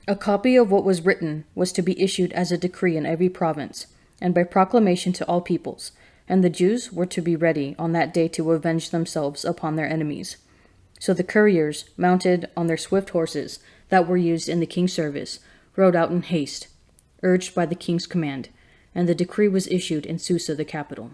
A copy of what was written was to be issued as a decree in every province, and by proclamation to all peoples, and the Jews were to be ready on that day to avenge themselves upon their enemies. So the couriers, mounted on their swift horses that were used in the king's service, rode out in haste, urged by the king's command, and the decree was issued in Susa the capital.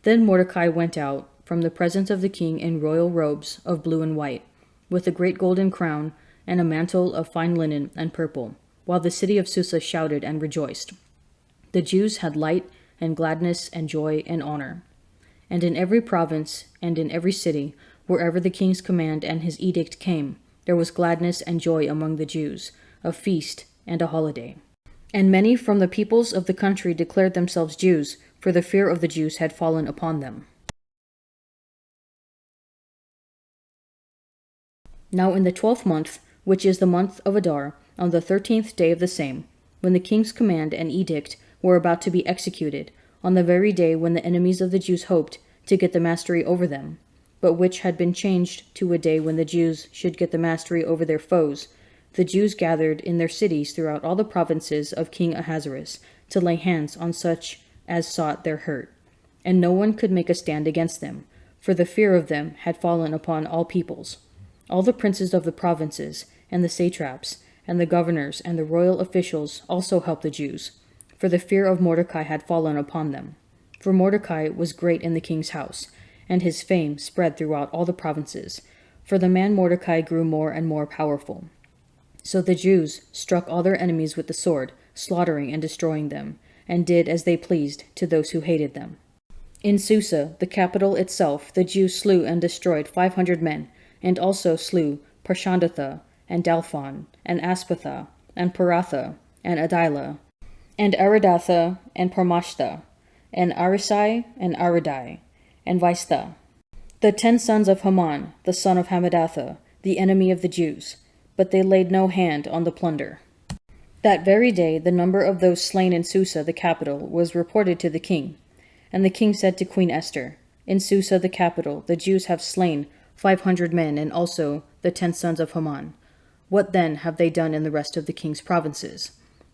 Then Mordecai went out from the presence of the king in royal robes of blue and white, with a great golden crown and a mantle of fine linen and purple, while the city of Susa shouted and rejoiced. The Jews had light and gladness and joy and honor. And in every province and in every city, wherever the king's command and his edict came, there was gladness and joy among the Jews, a feast and a holiday. And many from the peoples of the country declared themselves Jews, for the fear of the Jews had fallen upon them. Now in the 12th month, which is the month of Adar, on the 13th day of the same, when the king's command and edict were about to be executed, on the very day when the enemies of the Jews hoped to get the mastery over them, but which had been changed to a day when the Jews should get the mastery over their foes, the Jews gathered in their cities throughout all the provinces of King Ahasuerus to lay hands on such as sought their hurt. And no one could make a stand against them, for the fear of them had fallen upon all peoples. All the princes of the provinces, and the satraps, and the governors, and the royal officials also helped the Jews, for the fear of Mordecai had fallen upon them. For Mordecai was great in the king's house, and his fame spread throughout all the provinces, for the man Mordecai grew more and more powerful. So the Jews struck all their enemies with the sword, slaughtering and destroying them, and did as they pleased to those who hated them. In Susa, the capital itself, the Jews slew and destroyed 500 men, and also slew Parshandatha, and Dalphon, and Aspatha, and Paratha, and Adilah, and Aridatha, and Parmashtha, and Arisai, and Aridai, and Vaistha, the 10 sons of Haman, the son of Hammedatha, the enemy of the Jews, but they laid no hand on the plunder. That very day the number of those slain in Susa the capital was reported to the king, and the king said to Queen Esther, In Susa the capital the Jews have slain 500 men, and also the 10 sons of Haman. What then have they done in the rest of the king's provinces?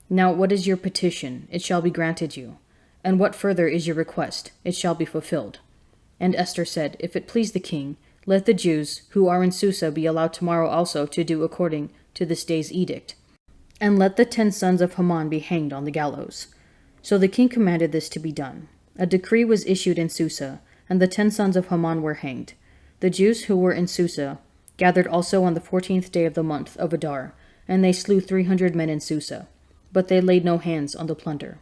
Now what is your petition? It shall be granted you. And what further is your request? It shall be fulfilled. And Esther said, If it please the king, let the Jews who are in Susa be allowed tomorrow also to do according to this day's edict, and let the 10 sons of Haman be hanged on the gallows. So the king commanded this to be done. A decree was issued in Susa, and the 10 sons of Haman were hanged. The Jews who were in Susa gathered also on the 14th day of the month of Adar, and they slew 300 men in Susa, but they laid no hands on the plunder.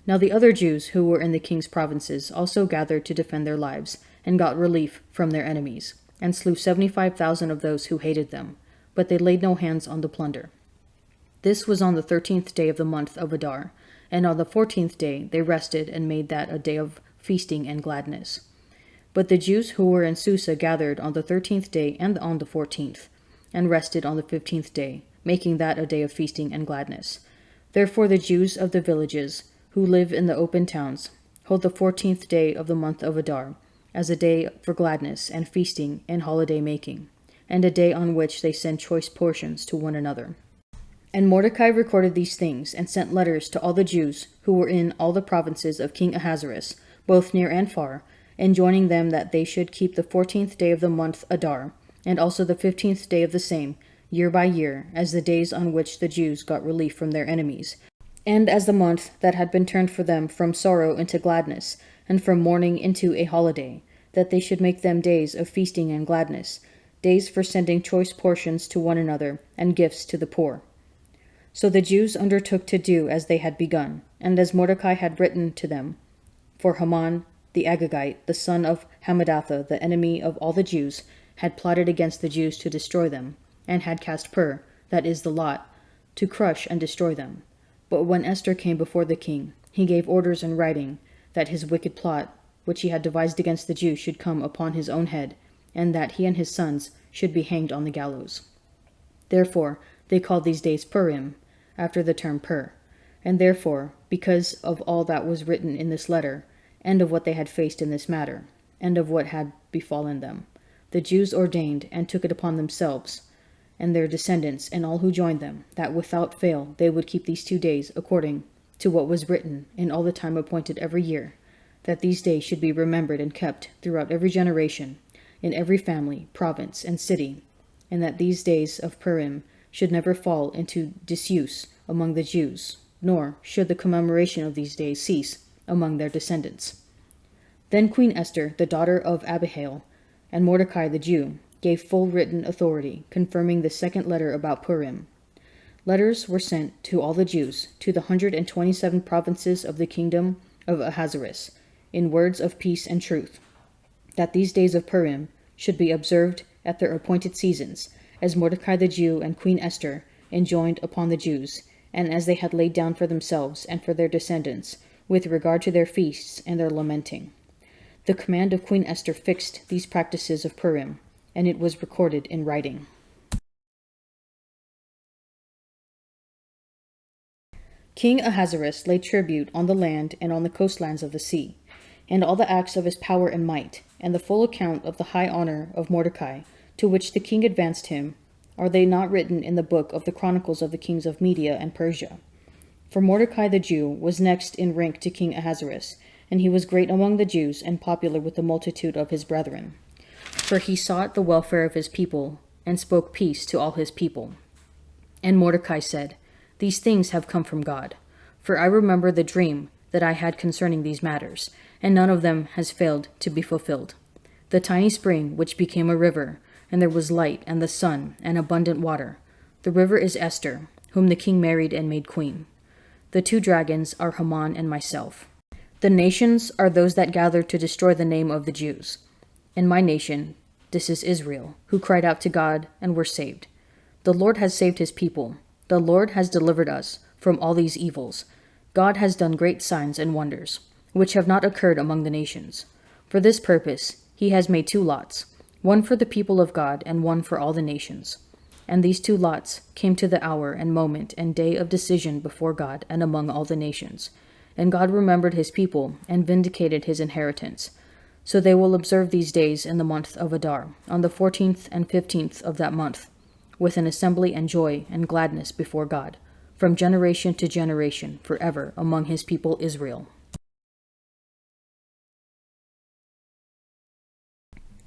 Now the other Jews who were in the king's provinces also gathered to defend their lives, and got relief from their enemies, and slew 75,000 of those who hated them, but they laid no hands on the plunder. This was on the 13th day of the month of Adar, and on the 14th day they rested and made that a day of feasting and gladness. But the Jews who were in Susa gathered on the 13th day and on the 14th, and rested on the 15th day, making that a day of feasting and gladness. Therefore the Jews of the villages, who live in the open towns, hold the 14th day of the month of Adar as a day for gladness and feasting and holiday making, and a day on which they send choice portions to one another. And Mordecai recorded these things, and sent letters to all the Jews who were in all the provinces of King Ahasuerus, both near and far, enjoining them that they should keep the 14th day of the month Adar, and also the 15th day of the same, year by year, as the days on which the Jews got relief from their enemies, and as the month that had been turned for them from sorrow into gladness, and from mourning into a holiday, that they should make them days of feasting and gladness, days for sending choice portions to one another, and gifts to the poor. So the Jews undertook to do as they had begun, and as Mordecai had written to them. For Haman the Agagite, the son of Hammedatha, the enemy of all the Jews, had plotted against the Jews to destroy them, and had cast pur, that is the lot, to crush and destroy them. But when Esther came before the king, he gave orders in writing that his wicked plot, which he had devised against the Jews, should come upon his own head, and that he and his sons should be hanged on the gallows. Therefore they called these days Purim, after the term Pur. And therefore, because of all that was written in this letter, and of what they had faced in this matter, and of what had befallen them, the Jews ordained and took it upon themselves, and their descendants, and all who joined them, that without fail they would keep these 2 days, according to what was written in all the time appointed every year, that these days should be remembered and kept throughout every generation, in every family, province, and city, and that these days of Purim should never fall into disuse among the Jews, nor should the commemoration of these days cease among their descendants. Then Queen Esther, the daughter of Abihail, and Mordecai the Jew, gave full written authority, confirming the second letter about Purim. Letters were sent to all the Jews, to the 127 provinces of the kingdom of Ahasuerus, in words of peace and truth, that these days of Purim should be observed at their appointed seasons, as Mordecai the Jew and Queen Esther enjoined upon the Jews, and as they had laid down for themselves and for their descendants, with regard to their feasts and their lamenting. The command of Queen Esther fixed these practices of Purim, and it was recorded in writing. King Ahasuerus laid tribute on the land and on the coastlands of the sea, and all the acts of his power and might, and the full account of the high honor of Mordecai, to which the king advanced him, are they not written in the book of the Chronicles of the kings of Media and Persia? For Mordecai the Jew was next in rank to King Ahasuerus, and he was great among the Jews and popular with the multitude of his brethren. For he sought the welfare of his people, and spoke peace to all his people. And Mordecai said, These things have come from God. For I remember the dream that I had concerning these matters, and none of them has failed to be fulfilled. The tiny spring which became a river, and there was light and the sun and abundant water. The river is Esther, whom the king married and made queen. The 2 dragons are Haman and myself. The nations are those that gathered to destroy the name of the Jews. And my nation, this is Israel, who cried out to God and were saved. The Lord has saved his people. The Lord has delivered us from all these evils. God has done great signs and wonders, which have not occurred among the nations. For this purpose he has made 2 lots, one for the people of God and one for all the nations. And these 2 lots came to the hour and moment and day of decision before God and among all the nations. And God remembered his people and vindicated his inheritance. So they will observe these days in the month of Adar, on the 14th and 15th of that month, with an assembly and joy and gladness before God, from generation to generation, forever, among his people Israel.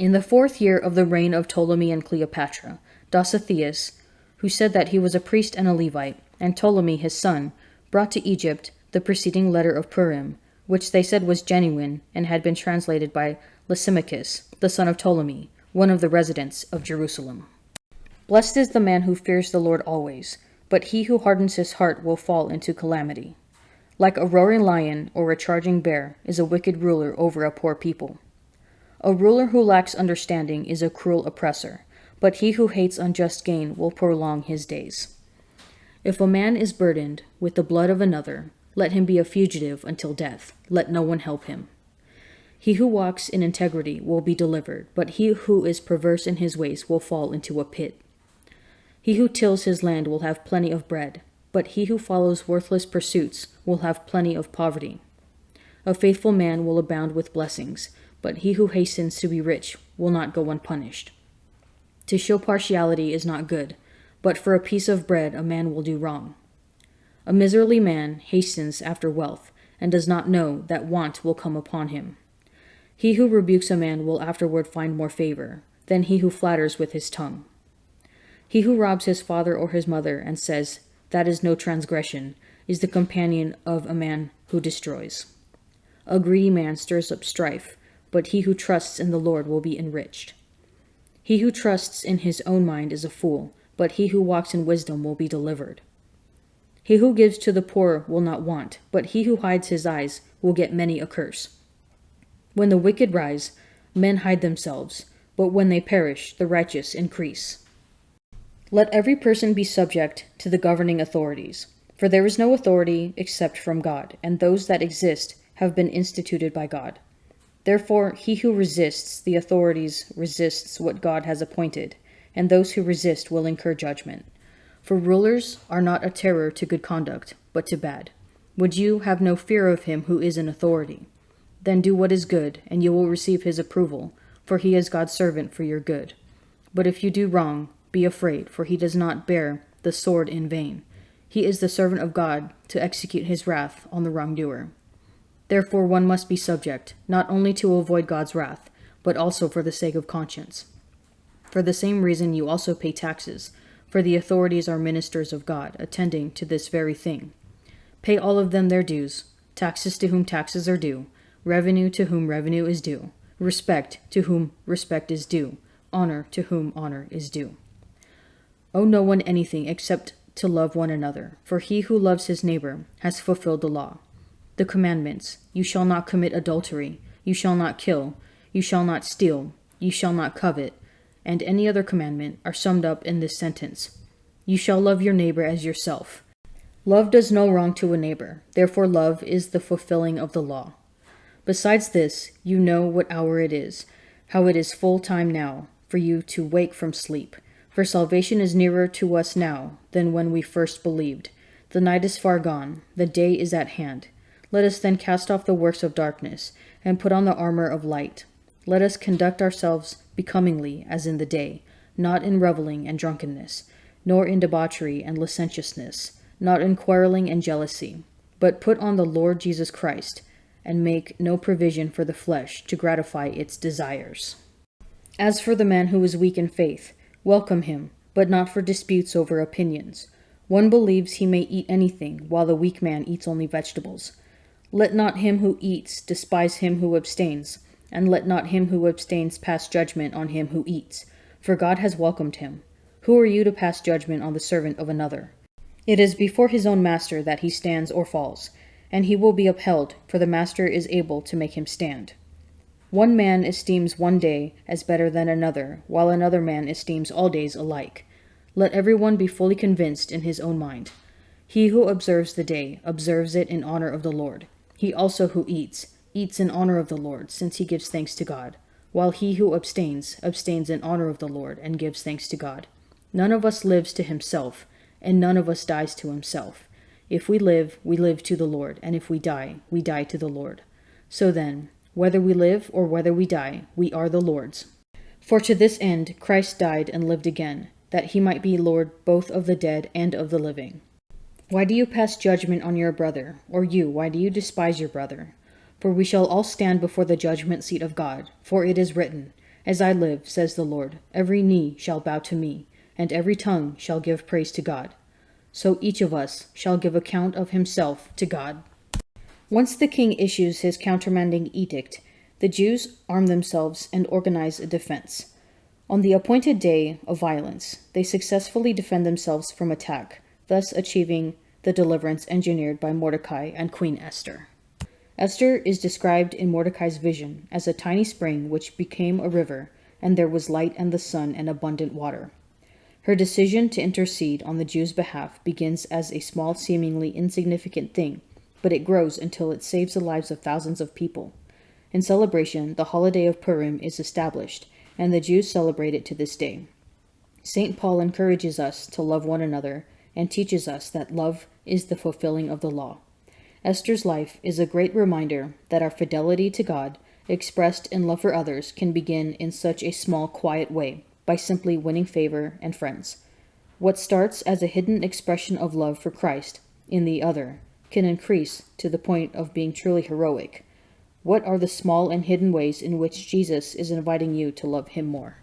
In the 4th year of the reign of Ptolemy and Cleopatra, Dositheus, who said that he was a priest and a Levite, and Ptolemy his son, brought to Egypt the preceding letter of Purim, which they said was genuine and had been translated by Lysimachus, the son of Ptolemy, one of the residents of Jerusalem. Blessed is the man who fears the Lord always, but he who hardens his heart will fall into calamity. Like a roaring lion or a charging bear is a wicked ruler over a poor people. A ruler who lacks understanding is a cruel oppressor, but he who hates unjust gain will prolong his days. If a man is burdened with the blood of another, let him be a fugitive until death. Let no one help him. He who walks in integrity will be delivered, but he who is perverse in his ways will fall into a pit. He who tills his land will have plenty of bread, but he who follows worthless pursuits will have plenty of poverty. A faithful man will abound with blessings, but he who hastens to be rich will not go unpunished. To show partiality is not good, but for a piece of bread a man will do wrong. A miserly man hastens after wealth, and does not know that want will come upon him. He who rebukes a man will afterward find more favor than he who flatters with his tongue. He who robs his father or his mother and says, "That is no transgression," is the companion of a man who destroys. A greedy man stirs up strife, but he who trusts in the Lord will be enriched. He who trusts in his own mind is a fool, but he who walks in wisdom will be delivered. He who gives to the poor will not want, but he who hides his eyes will get many a curse. When the wicked rise, men hide themselves, but when they perish, the righteous increase. Let every person be subject to the governing authorities, for there is no authority except from God, and those that exist have been instituted by God. Therefore, he who resists the authorities resists what God has appointed, and those who resist will incur judgment. For rulers are not a terror to good conduct, but to bad. Would you have no fear of him who is in authority? Then do what is good, and you will receive his approval, for he is God's servant for your good. But if you do wrong, be afraid, for he does not bear the sword in vain. He is the servant of God to execute his wrath on the wrongdoer. Therefore one must be subject, not only to avoid God's wrath, but also for the sake of conscience. For the same reason you also pay taxes, for the authorities are ministers of God, attending to this very thing. Pay all of them their dues, taxes to whom taxes are due, revenue to whom revenue is due, respect to whom respect is due, honor to whom honor is due. Owe no one anything except to love one another, for he who loves his neighbor has fulfilled the law. The commandments: you shall not commit adultery, you shall not kill, you shall not steal, you shall not covet, and any other commandment are summed up in this sentence: you shall love your neighbor as yourself. Love does no wrong to a neighbor, therefore love is the fulfilling of the law. Besides this, you know what hour it is, how it is full time now for you to wake from sleep. For salvation is nearer to us now than when we first believed. The night is far gone, the day is at hand. Let us then cast off the works of darkness, and put on the armor of light. Let us conduct ourselves becomingly as in the day, not in reveling and drunkenness, nor in debauchery and licentiousness, not in quarreling and jealousy, but put on the Lord Jesus Christ, and make no provision for the flesh to gratify its desires. As for the man who is weak in faith, welcome him, but not for disputes over opinions. One believes he may eat anything, while the weak man eats only vegetables. Let not him who eats despise him who abstains, and let not him who abstains pass judgment on him who eats, for God has welcomed him. Who are you to pass judgment on the servant of another? It is before his own master that he stands or falls, and he will be upheld, for the master is able to make him stand. One man esteems one day as better than another, while another man esteems all days alike. Let everyone be fully convinced in his own mind. He who observes the day observes it in honor of the Lord. He also who eats, eats in honor of the Lord, since he gives thanks to God, while he who abstains, abstains in honor of the Lord, and gives thanks to God. None of us lives to himself, and none of us dies to himself. If we live to the Lord, and if we die to the Lord. So then, whether we live or whether we die, we are the Lord's. For to this end Christ died and lived again, that he might be Lord both of the dead and of the living. Why do you pass judgment on your brother? Or you, why do you despise your brother? For we shall all stand before the judgment seat of God. For it is written, As I live, says the Lord, every knee shall bow to me, and every tongue shall give praise to God. So each of us shall give account of himself to God. Once the king issues his countermanding edict, the Jews arm themselves and organize a defense. On the appointed day of violence, they successfully defend themselves from attack, thus achieving the deliverance engineered by Mordecai and Queen Esther. Esther is described in Mordecai's vision as a tiny spring which became a river, and there was light and the sun and abundant water. Her decision to intercede on the Jews' behalf begins as a small, seemingly insignificant thing, but it grows until it saves the lives of thousands of people. In celebration, the holiday of Purim is established, and the Jews celebrate it to this day. St. Paul encourages us to love one another and teaches us that love is the fulfilling of the law. Esther's life is a great reminder that our fidelity to God, expressed in love for others, can begin in such a small, quiet way, by simply winning favor and friends. What starts as a hidden expression of love for Christ in the other can increase to the point of being truly heroic. What are the small and hidden ways in which Jesus is inviting you to love him more?